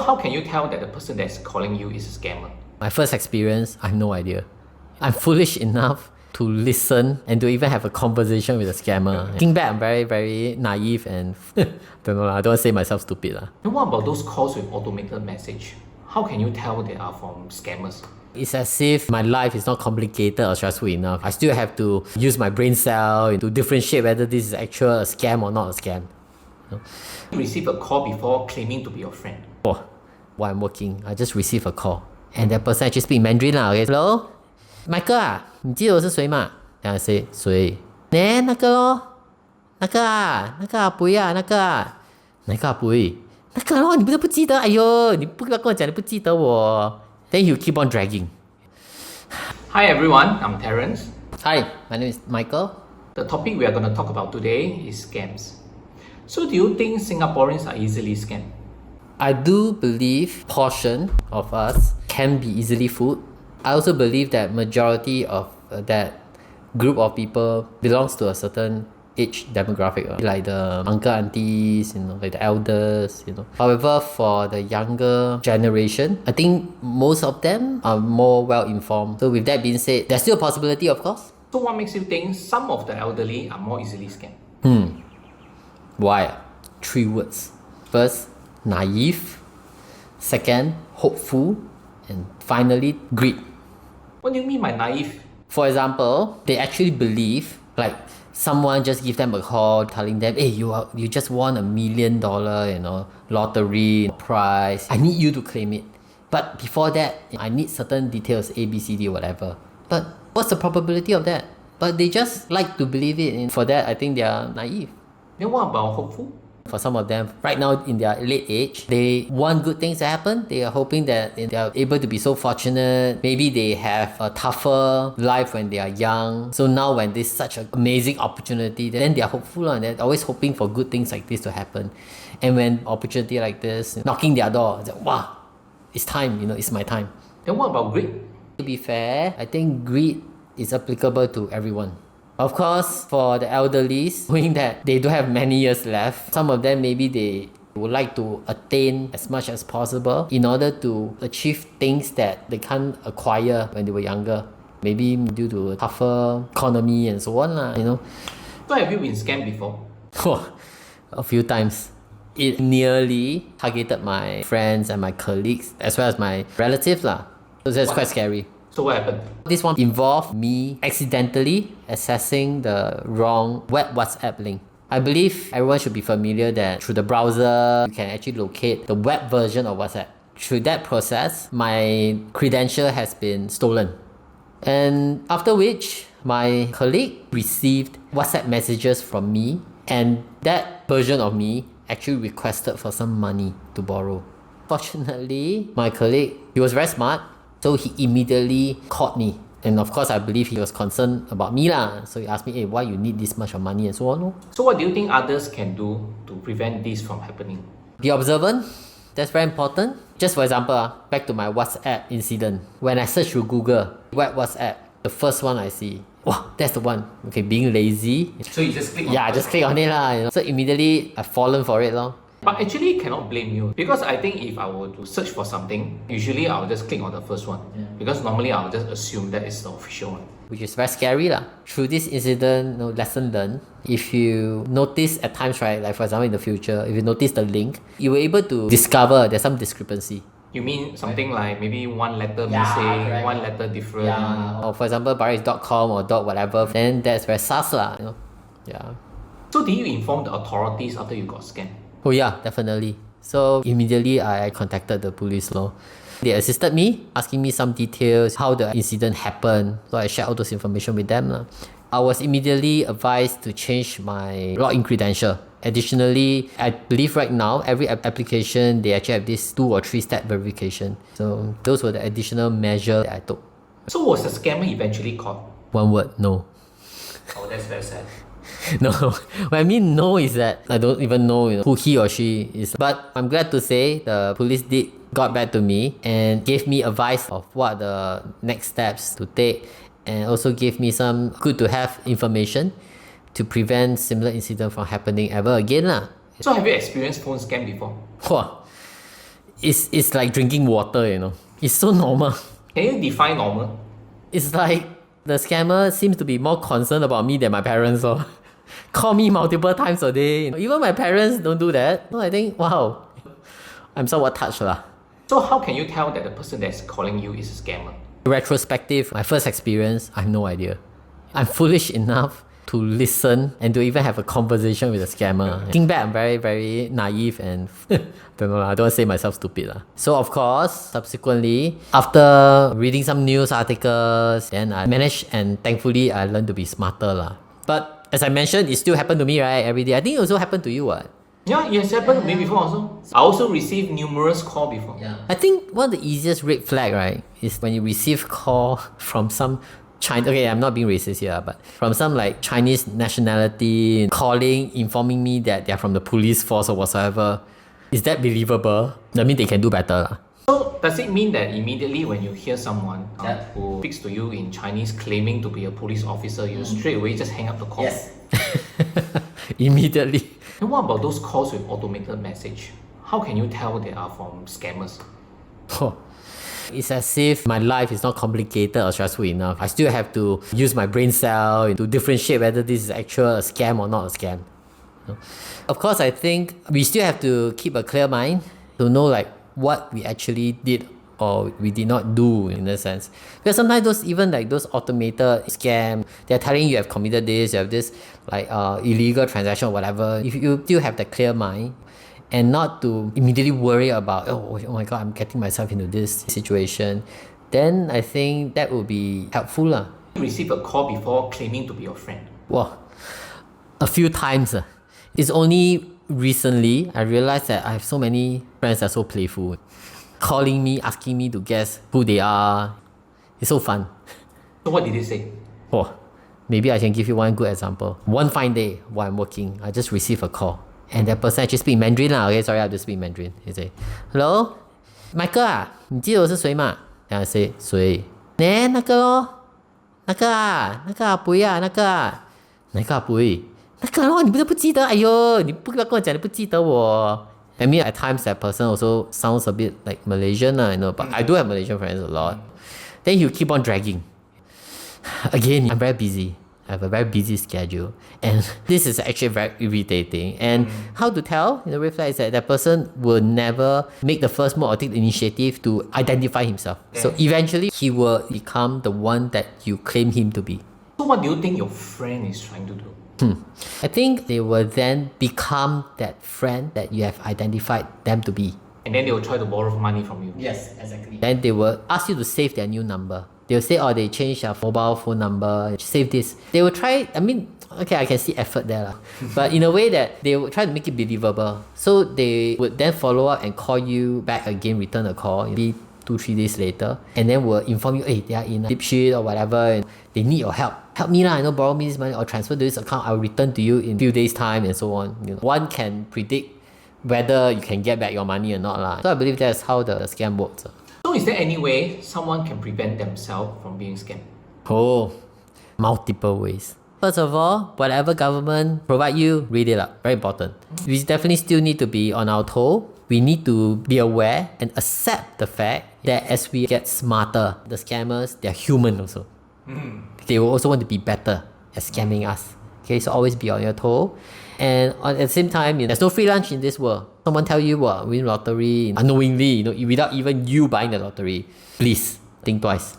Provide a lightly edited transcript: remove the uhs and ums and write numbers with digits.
how can you tell that the person that's calling you is a scammer? My first experience, I have no idea. I'm foolish enough to listen and to even have a conversation with a scammer. Looking back, I'm very, very naive and don't know, I don't want to say myself stupid. And what about those calls with automated message? How can you tell they are from scammers? It's as if my life is not complicated or stressful enough. I still have to use my brain cell to differentiate whether this is actual a scam or not a scam. You receive a call before claiming to be your friend. While I'm working, I just received a call. And that person actually speak Mandarin lah. Okay, hello? Michael 啊，你记得我是谁吗？ Then I say 谁？那个咯，那个阿伯啊，那个哪个阿伯？那个咯，你不是不记得？哎呦，你不要跟我讲你不记得我。Then he'll keep on dragging. Hi everyone, I'm Terence. Hi, my name is Michael. The topic we are going to talk about today is scams. So do you think Singaporeans are easily scammed? I do believe portion of us can be easily fooled. I also believe that majority of that group of people belongs to a certain age demographic, like the uncle aunties, like the elders, However, for the younger generation, I think most of them are more well informed. So with that being said, there's still a possibility, of course. So what makes you think some of the elderly are more easily scammed? Why? 3 words. First, naive. Second, hopeful. And finally, greed. What do you mean by naive? For example, they actually believe like someone just give them a call telling them, hey, you just won $1 million, lottery prize. I need you to claim it. But before that, I need certain details, A, B, C, D, whatever. But what's the probability of that? But they just like to believe it. And for that, I think they are naive. Then what about hopeful? For some of them, right now in their late age, they want good things to happen. They are hoping that they are able to be so fortunate. Maybe they have a tougher life when they are young. So now when there's such an amazing opportunity, then they are hopeful and they're always hoping for good things like this to happen. And when opportunity like this, knocking their door, it's like, wow, it's time, it's my time. Then what about greed? To be fair, I think greed is applicable to everyone. Of course, for the elderly, knowing that they don't have many years left, some of them maybe they would like to attain as much as possible in order to achieve things that they can't acquire when they were younger. Maybe due to a tougher economy and so on. So have you been scammed before? A few times. It nearly targeted my friends and my colleagues as well as my relatives. So that's quite scary. So what happened? This one involved me accidentally accessing the wrong web WhatsApp link. I believe everyone should be familiar that through the browser, you can actually locate the web version of WhatsApp. Through that process, my credential has been stolen. And after which, my colleague received WhatsApp messages from me, and that version of me actually requested for some money to borrow. Fortunately, my colleague, he was very smart. So he immediately called me. And of course, I believe he was concerned about me. So he asked me, hey, why you need this much of money and so on. So what do you think others can do to prevent this from happening? Be observant. That's very important. Just for example, back to my WhatsApp incident. When I search through Google, web WhatsApp, the first one I see, wow, that's the one. Okay, being lazy. So you just click on it? Yeah, just click on it. So immediately, I've fallen for it. But actually, cannot blame you, because I think if I were to search for something, usually I'll just click on the first one, because normally I'll just assume that is the official one. Which is very scary. Through this incident, lesson learned, if you notice at times, right, like for example in the future, if you notice the link, you were able to discover there's some discrepancy. You mean something like maybe one letter missing, correct. One letter different? Yeah. Or for example, .com or .whatever, then that's very sus. Yeah. So did you inform the authorities after you got scammed? Oh yeah, definitely. So immediately I contacted the police. They assisted me, asking me some details, how the incident happened. So I shared all those information with them. I was immediately advised to change my login credential. Additionally, I believe right now, every application, they actually have this 2 or 3 step verification. So those were the additional measures that I took. So was the scammer eventually caught? 1 word, no. Oh, that's very sad. No, what I mean no is that I don't even know, who he or she is. But I'm glad to say the police got back to me and gave me advice of what the next steps to take, and also gave me some good to have information to prevent similar incident from happening ever again. So have you experienced phone scam before? it's like drinking water, It's so normal. Can you define normal? It's like the scammer seems to be more concerned about me than my parents. Call me multiple times a day. Even my parents don't do that. So I think, wow, I'm somewhat touched lah. So how can you tell that the person that's calling you is a scammer? Retrospective, my first experience, I have no idea. I'm foolish enough to listen and to even have a conversation with a scammer. Looking back, I'm very, very naive and don't know, I don't want to say myself stupid. So of course, subsequently, after reading some news articles, then I managed and thankfully I learned to be smarter. But as I mentioned, it still happened to me, right? Every day. I think it also happened to you, what? Yeah, it has happened to me before also. I also received numerous calls before. Yeah. I think one of the easiest red flag, right, is when you receive call from some China. Okay, I'm not being racist here, but from some like Chinese nationality calling, informing me that they're from the police force or whatsoever. Is that believable? I mean, they can do better. So does it mean that immediately when you hear someone who speaks to you in Chinese claiming to be a police officer, you straight away just hang up the call? Yes. Immediately. And what about those calls with automated message? How can you tell they are from scammers? It's as if my life is not complicated or stressful enough. I still have to use my brain cell to differentiate whether this is actual a scam or not a scam. Of course, I think we still have to keep a clear mind to know like what we actually did or we did not do in a sense. Because sometimes those automated scam, they're telling you have committed this, you have this like illegal transaction or whatever. If you still have the clear mind and not to immediately worry about, oh my god, I'm getting myself into this situation, then I think that would be helpful. You received a call before claiming to be your friend? Wow, a few times. It's only recently I realized that I have so many friends that are so playful, calling me, asking me to guess who they are. It's so fun. So what did they say? Maybe I can give you one good example. One fine day while I'm working, I just received a call. And that person actually speak Mandarin lah. Okay, sorry, I have to speak Mandarin. He say, "Hello, Michael 啊，你记得我是谁吗？" And I say, 谁？那个咯，那个阿伯啊，那个阿伯，那个咯，你不是不记得？哎呦，你不要跟我讲你不记得我。I mean, at times that person also sounds a bit like Malaysian, but I do have Malaysian friends a lot. Then he'll keep on dragging. Again, I'm very busy. I have a very busy schedule, and this is actually very irritating. And how to tell? The red flag is that person will never make the first move or take the initiative to identify himself. So eventually, he will become the one that you claim him to be. So what do you think your friend is trying to do? I think they will then become that friend that you have identified them to be. And then they will try to borrow money from you. Yes, exactly. Then they will ask you to save their new number. They'll say, they changed their mobile phone number, save this. They will try, I can see effort there. But in a way that they will try to make it believable. So they would then follow up and call you back again, return a call, maybe 2-3 days later. And then will inform you, hey, they are in a deep shit or whatever, and they need your help. Help me borrow me this money or transfer to this account. I'll return to you in a few days' time and so on. One can predict whether you can get back your money or not. So I believe that's how the scam works. So is there any way someone can prevent themselves from being scammed? Multiple ways. First of all, whatever government provide you, read it up. Very important. We definitely still need to be on our toe. We need to be aware and accept the fact that as we get smarter, the scammers, they're human also. They will also want to be better at scamming us. Okay, so always be on your toe. And at the same time, there's no free lunch in this world. Someone tell you win lottery unknowingly, without even you buying the lottery. Please think twice.